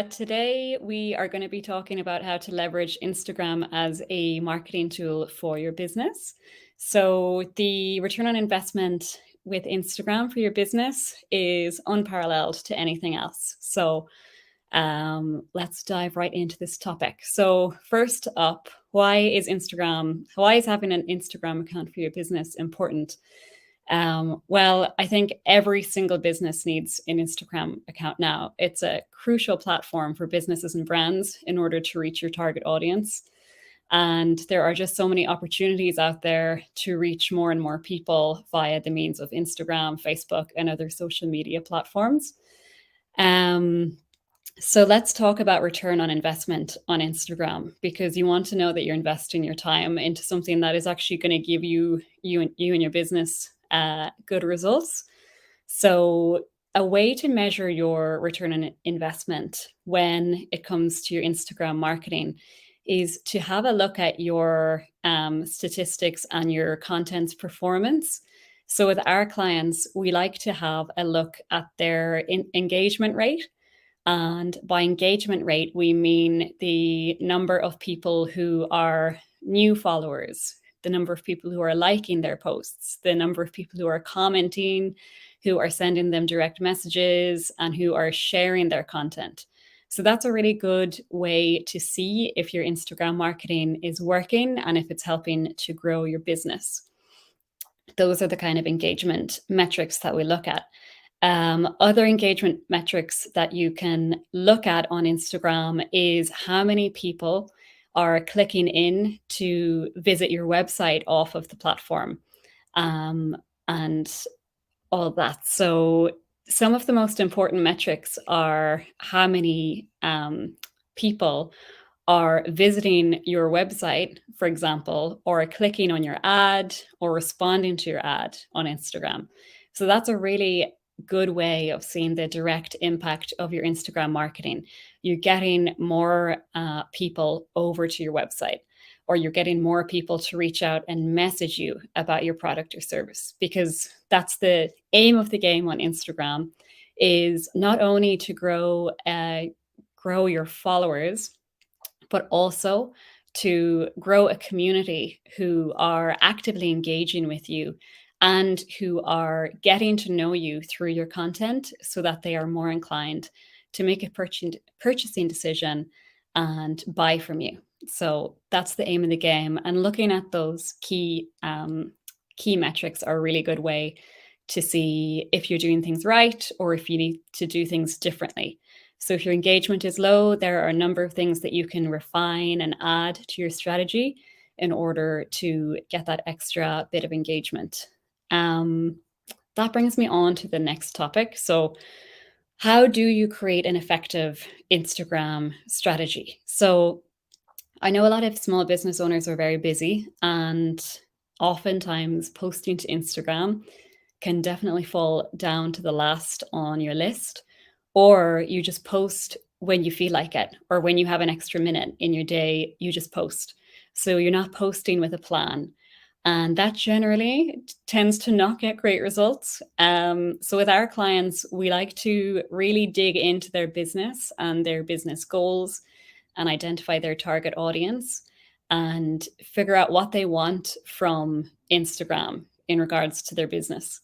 Today, we are going to be talking about how to leverage Instagram as a marketing tool for your business. So, the return on investment with Instagram for your business is unparalleled to anything else. So, let's dive right into this topic. So, first up, why is having an Instagram account for your business important? Well, I think every single business needs an Instagram account now. It's a crucial platform for businesses and brands in order to reach your target audience. And there are just so many opportunities out there to reach more and more people via the means of Instagram, Facebook, and other social media platforms. Um, so let's talk about return on investment on Instagram, because you want to know that you're investing your time into something that is actually going to give you and your business good results. So a way to measure your return on investment when it comes to your Instagram marketing is to have a look at your statistics and your content's performance. So with our clients, we like to have a look at their engagement rate. And by engagement rate, we mean the number of people who are new followers, the number of people who are liking their posts, the number of people who are commenting, who are sending them direct messages, and who are sharing their content. So that's a really good way to see if your Instagram marketing is working and if it's helping to grow your business. Those are the kind of engagement metrics that we look at. Other engagement metrics that you can look at on Instagram is how many people are clicking in to visit your website off of the platform, and all of that. So, some of the most important metrics are how many people are visiting your website, for example, or clicking on your ad or responding to your ad on Instagram. So that's a really good way of seeing the direct impact of your Instagram marketing. You're getting more people over to your website, or you're getting more people to reach out and message you about your product or service, because that's the aim of the game on Instagram, is not only to grow your followers, but also to grow a community who are actively engaging with you and who are getting to know you through your content so that they are more inclined to make a purchasing decision and buy from you. So that's the aim of the game. And looking at those key metrics are a really good way to see if you're doing things right or if you need to do things differently. So if your engagement is low, there are a number of things that you can refine and add to your strategy in order to get that extra bit of engagement. That brings me on to the next topic. So, how do you create an effective Instagram strategy? So, I know a lot of small business owners are very busy, and oftentimes posting to Instagram can definitely fall down to the last on your list, or you just post when you feel like it, or when you have an extra minute in your day, you just post. So you're not posting with a plan. And that generally tends to not get great results. So with our clients, we like to really dig into their business and their business goals and identify their target audience and figure out what they want from Instagram in regards to their business.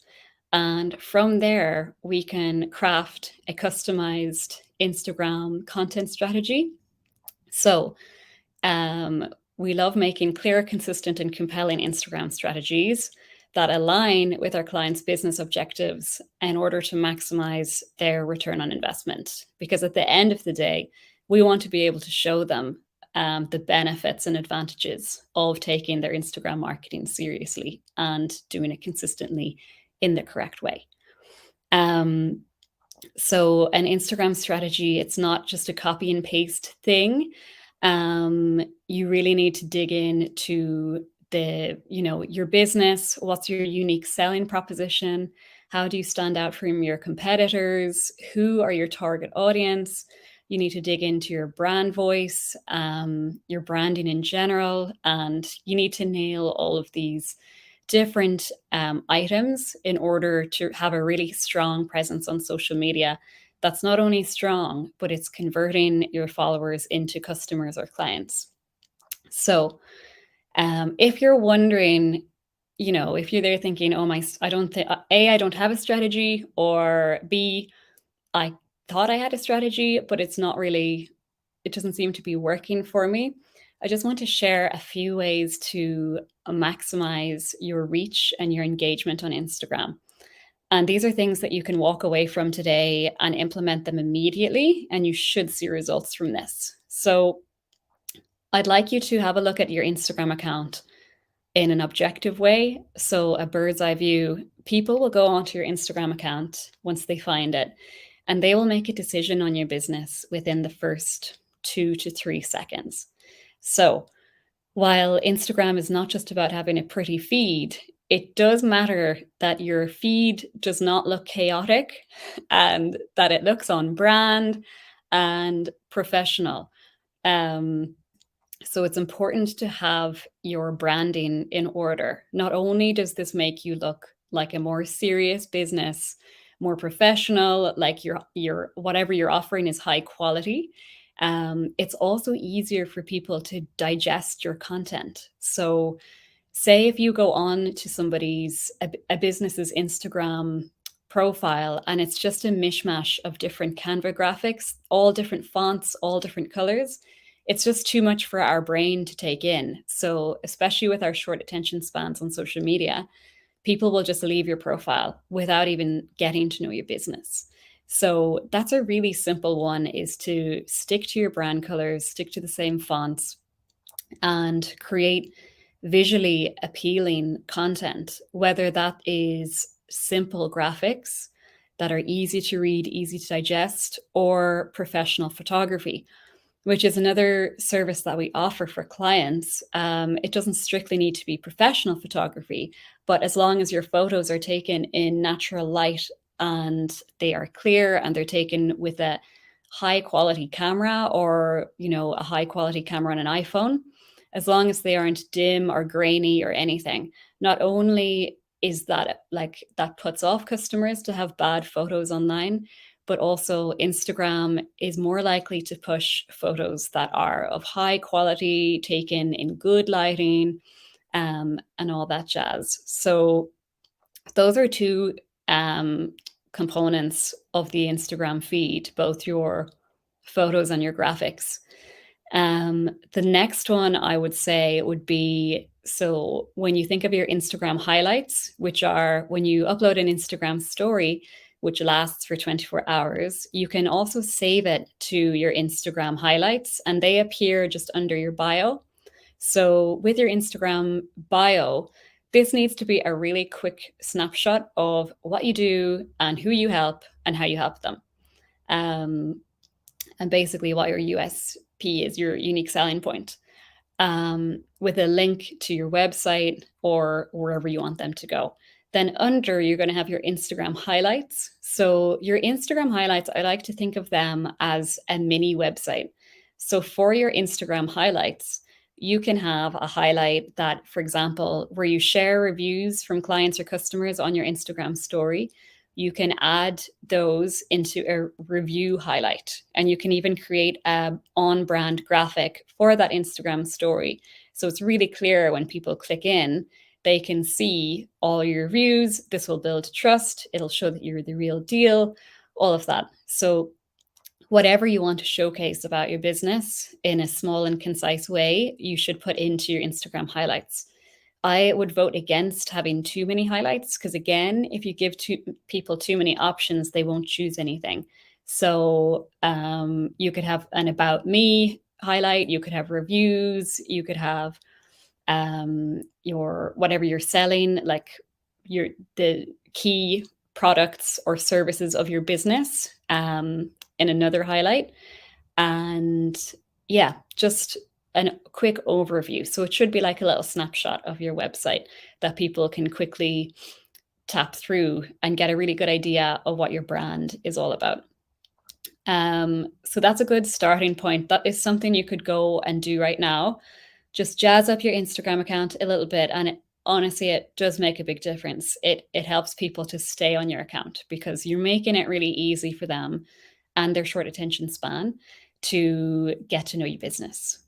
And from there, we can craft a customized Instagram content strategy. So, we love making clear, consistent, and compelling Instagram strategies that align with our clients' business objectives in order to maximize their return on investment. Because at the end of the day, we want to be able to show them the benefits and advantages of taking their Instagram marketing seriously and doing it consistently in the correct way. Um, so an Instagram strategy, it's not just a copy and paste thing. You really need to dig into your business. What's your unique selling proposition? How do you stand out from your competitors? Who are your target audience? You need to dig into your brand voice, your branding in general, and you need to nail all of these different items in order to have a really strong presence on social media that's not only strong, but it's converting your followers into customers or clients. So if you're wondering, if you're there thinking, oh, I don't think, A, I don't have a strategy, or B, I thought I had a strategy, but it doesn't seem to be working for me. I just want to share a few ways to maximize your reach and your engagement on Instagram. And these are things that you can walk away from today and implement them immediately, and you should see results from this. So I'd like you to have a look at your Instagram account in an objective way. So a bird's eye view. People will go onto your Instagram account once they find it, and they will make a decision on your business within the first 2 to 3 seconds. So while Instagram is not just about having a pretty feed, it does matter that your feed does not look chaotic and that it looks on brand and professional. So it's important to have your branding in order. Not only does this make you look like a more serious business, more professional, like your whatever you're offering is high quality, it's also easier for people to digest your content. So say if you go on to a business's Instagram profile and it's just a mishmash of different Canva graphics, all different fonts, all different colors, it's just too much for our brain to take in. So especially with our short attention spans on social media, people will just leave your profile without even getting to know your business. So that's a really simple one, is to stick to your brand colors, stick to the same fonts, and create visually appealing content, whether that is simple graphics that are easy to read, easy to digest, or professional photography, which is another service that we offer for clients. It doesn't strictly need to be professional photography, but as long as your photos are taken in natural light and they are clear and they're taken with a high quality camera, or a high quality camera on an iPhone, as long as they aren't dim or grainy or anything, not only is that that puts off customers to have bad photos online, but also Instagram is more likely to push photos that are of high quality, taken in good lighting, and all that jazz. So those are two components of the Instagram feed, both your photos and your graphics. The next one I would say would be, so when you think of your Instagram highlights, which are when you upload an Instagram story, which lasts for 24 hours, you can also save it to your Instagram highlights and they appear just under your bio. So with your Instagram bio, this needs to be a really quick snapshot of what you do and who you help and how you help them. And basically what your USP is, your unique selling point, with a link to your website or wherever you want them to go. Then under, you're going to have your Instagram highlights. So your Instagram highlights, I like to think of them as a mini website. So for your Instagram highlights, you can have a highlight that, for example, where you share reviews from clients or customers on your Instagram story. You can add those into a review highlight, and you can even create an on-brand graphic for that Instagram story. So it's really clear when people click in, they can see all your reviews. This will build trust. It'll show that you're the real deal, all of that. So whatever you want to showcase about your business in a small and concise way, you should put into your Instagram highlights. I would vote against having too many highlights because, again, if you give people too many options, they won't choose anything. So you could have an about me highlight, you could have reviews, you could have your whatever you're selling, like the key products or services of your business in another highlight. And yeah, just a quick overview. So it should be like a little snapshot of your website that people can quickly tap through and get a really good idea of what your brand is all about. So that's a good starting point. That is something you could go and do right now. Just jazz up your Instagram account a little bit. And honestly, it does make a big difference. It helps people to stay on your account because you're making it really easy for them and their short attention span to get to know your business.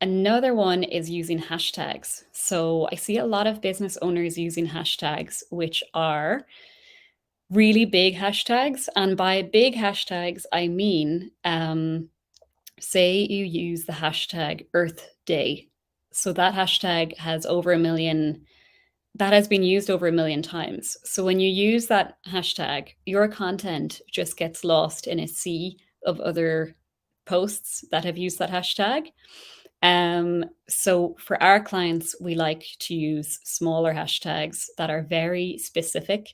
Another one is using hashtags. So I see a lot of business owners using hashtags, which are really big hashtags. And by big hashtags, I mean, say you use the hashtag Earth Day. So that hashtag has over a million, that has been used over a million times. So when you use that hashtag, your content just gets lost in a sea of other posts that have used that hashtag. So for our clients, we like to use smaller hashtags that are very specific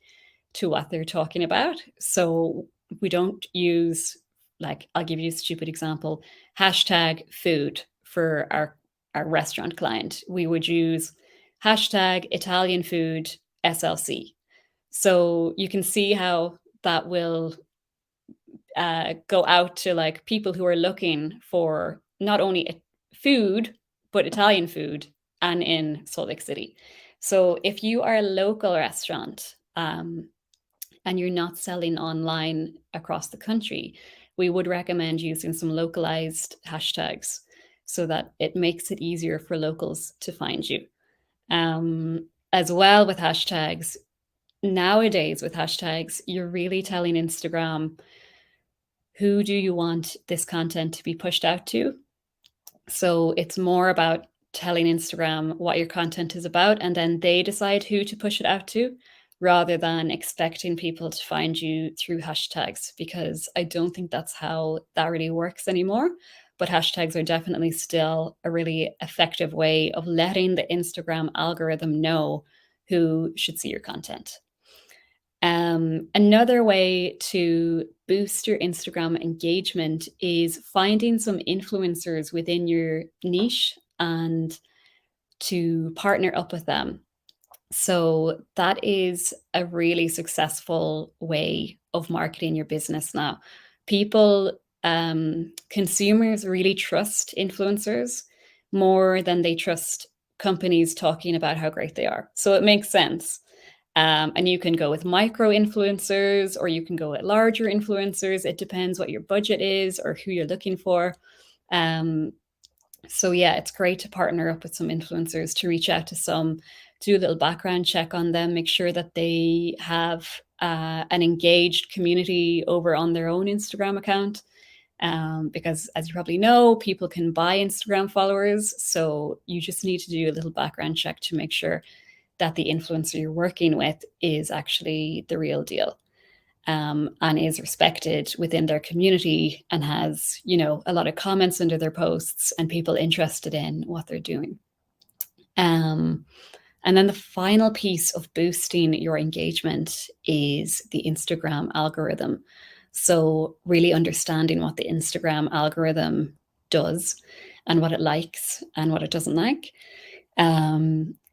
to what they're talking about. So we don't use, like, I'll give you a stupid example, hashtag food for our restaurant client. We would use hashtag Italian food SLC. So you can see how that will go out to like people who are looking for not only food, but Italian food and in Salt Lake City. So if you are a local restaurant, and you're not selling online across the country, we would recommend using some localized hashtags so that it makes it easier for locals to find you. As well with hashtags, nowadays with hashtags, you're really telling Instagram, who do you want this content to be pushed out to? So it's more about telling Instagram what your content is about, and then they decide who to push it out to, rather than expecting people to find you through hashtags, because I don't think that's how that really works anymore. But hashtags are definitely still a really effective way of letting the Instagram algorithm know who should see your content. Another way to boost your Instagram engagement is finding some influencers within your niche and to partner up with them. So that is a really successful way of marketing your business now. People, consumers really trust influencers more than they trust companies talking about how great they are. So it makes sense. And you can go with micro influencers or you can go with larger influencers. It depends what your budget is or who you're looking for. So yeah, it's great to partner up with some influencers, to reach out to some, do a little background check on them, make sure that they have an engaged community over on their own Instagram account. Because as you probably know, people can buy Instagram followers. So you just need to do a little background check to make sure that the influencer you're working with is actually the real deal. And is respected within their community and has, a lot of comments under their posts and people interested in what they're doing. And then the final piece of boosting your engagement is the Instagram algorithm. So really understanding what the Instagram algorithm does and what it likes and what it doesn't like.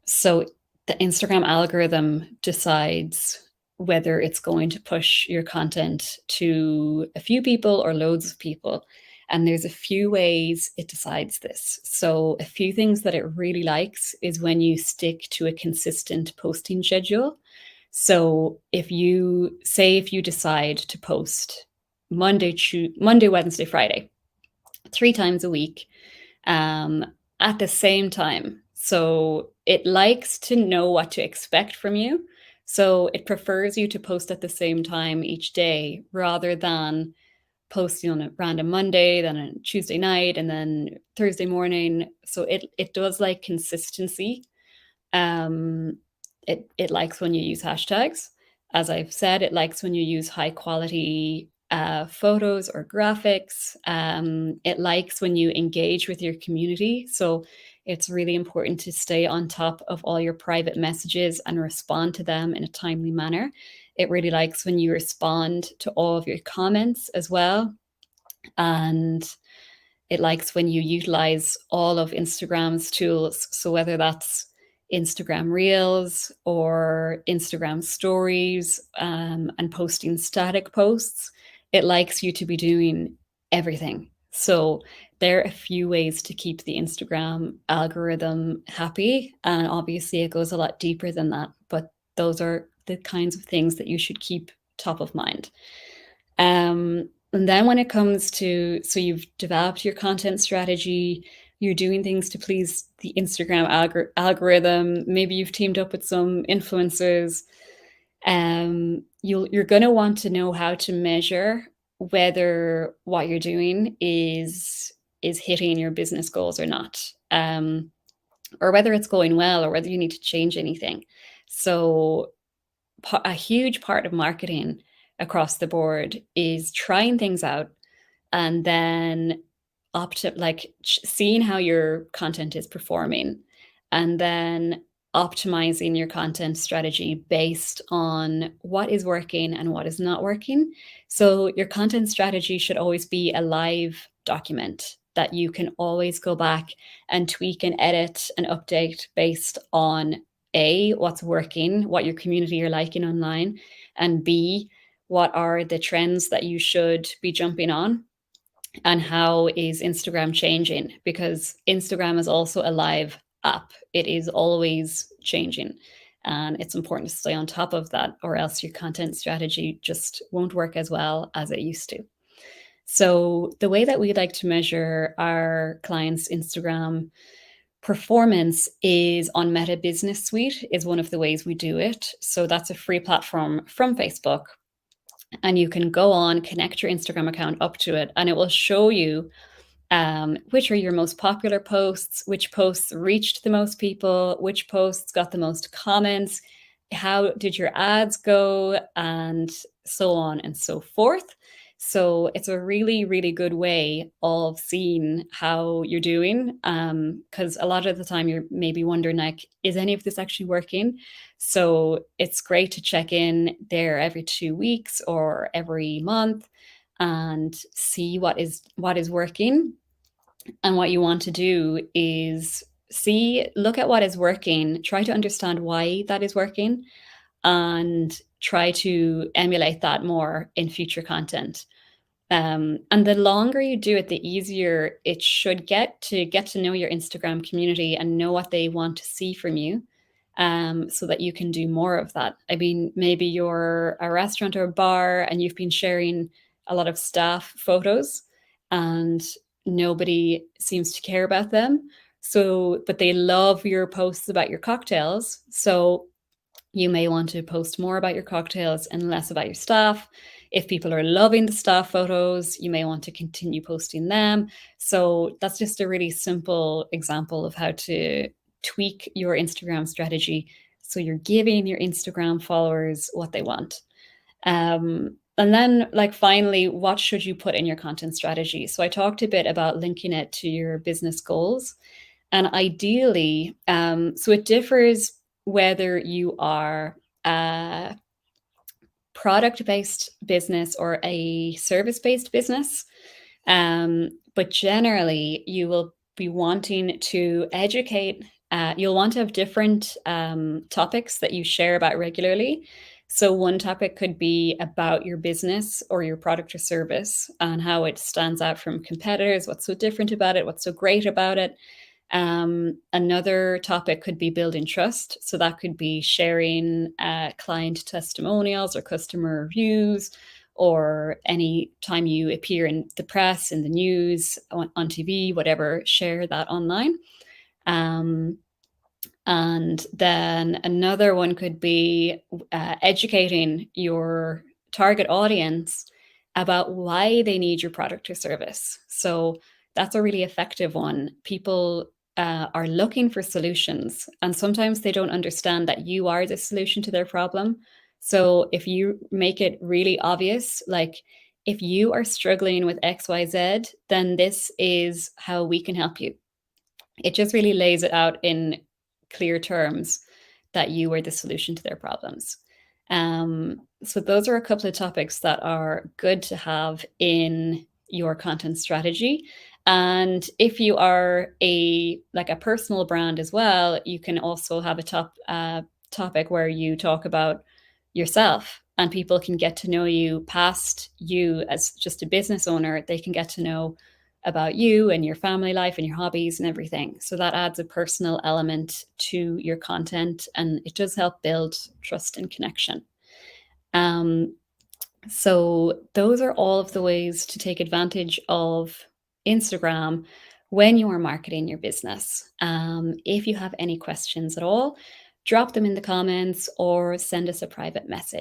So the Instagram algorithm decides whether it's going to push your content to a few people or loads of people. And there's a few ways it decides this. So a few things that it really likes is when you stick to a consistent posting schedule. So if you decide to post Monday, Wednesday, Friday, 3 times a week, at the same time. So it likes to know what to expect from you. So it prefers you to post at the same time each day rather than posting on a random Monday, then a Tuesday night, and then Thursday morning. So it does like consistency. It likes when you use hashtags. As I've said, it likes when you use high quality photos or graphics. It likes when you engage with your community. So it's really important to stay on top of all your private messages and respond to them in a timely manner. It really likes when you respond to all of your comments as well. And it likes when you utilize all of Instagram's tools. So whether that's Instagram Reels or Instagram Stories, and posting static posts, it likes you to be doing everything. So there are a few ways to keep the Instagram algorithm happy. And obviously it goes a lot deeper than that, but those are the kinds of things that you should keep top of mind. And then when it comes to, so you've developed your content strategy, you're doing things to please the Instagram algorithm, maybe you've teamed up with some influencers, you're going to want to know how to measure whether what you're doing is hitting your business goals or not, or whether it's going well, or whether you need to change anything. So a huge part of marketing across the board is trying things out and then seeing how your content is performing, and then optimizing your content strategy based on what is working and what is not working. So your content strategy should always be a live document that you can always go back and tweak and edit and update based on A, what's working, what your community are liking online, and B, what are the trends that you should be jumping on, and how is Instagram changing? Because Instagram is also a live app. It is always changing. And it's important to stay on top of that, or else your content strategy just won't work as well as it used to. So the way that we like to measure our clients' Instagram performance is on Meta Business Suite, is one of the ways we do it. So that's a free platform from Facebook, and you can go on, connect your Instagram account up to it, and it will show you which are your most popular posts, which posts reached the most people, which posts got the most comments, how did your ads go, and so on and so forth. So it's a really, really good way of seeing how you're doing, because a lot of the time you're maybe wondering, like, is any of this actually working? So it's great to check in there every 2 weeks or every month and see what is working. And what you want to do is look at what is working, try to understand why that is working, and try to emulate that more in future content. And the longer you do it, the easier it should get to know your Instagram community and know what they want to see from you, so that you can do more of that. I mean, maybe you're a restaurant or a bar and you've been sharing a lot of staff photos and nobody seems to care about them. So, but they love your posts about your cocktails. So you may want to post more about your cocktails and less about your staff. If people are loving the staff photos, you may want to continue posting them. So that's just a really simple example of how to tweak your Instagram strategy so you're giving your Instagram followers what they want. And then, like, finally, what should you put in your content strategy? So I talked a bit about linking it to your business goals. And ideally, so it differs whether you are a product-based business or a service-based business. But generally, you will be wanting to educate. You'll want to have different topics that you share about regularly. So one topic could be about your business or your product or service and how it stands out from competitors, what's so different about it, what's so great about it. Another topic could be building trust. So that could be sharing client testimonials or customer reviews, or any time you appear in the press, in the news, on TV, whatever, share that online. And then another one could be educating your target audience about why they need your product or service. So that's a really effective one. People are looking for solutions, and sometimes they don't understand that you are the solution to their problem. So if you make it really obvious, like, if you are struggling with XYZ, then this is how we can help you. It just really lays it out in clear terms that you are the solution to their problems. So those are a couple of topics that are good to have in your content strategy. And if you are a personal brand as well, you can also have a topic where you talk about yourself, and people can get to know you past you as just a business owner. They can get to know about you and your family life and your hobbies and everything. So that adds a personal element to your content, and it does help build trust and connection. So those are all of the ways to take advantage of Instagram when you are marketing your business. If you have any questions at all, drop them in the comments or send us a private message.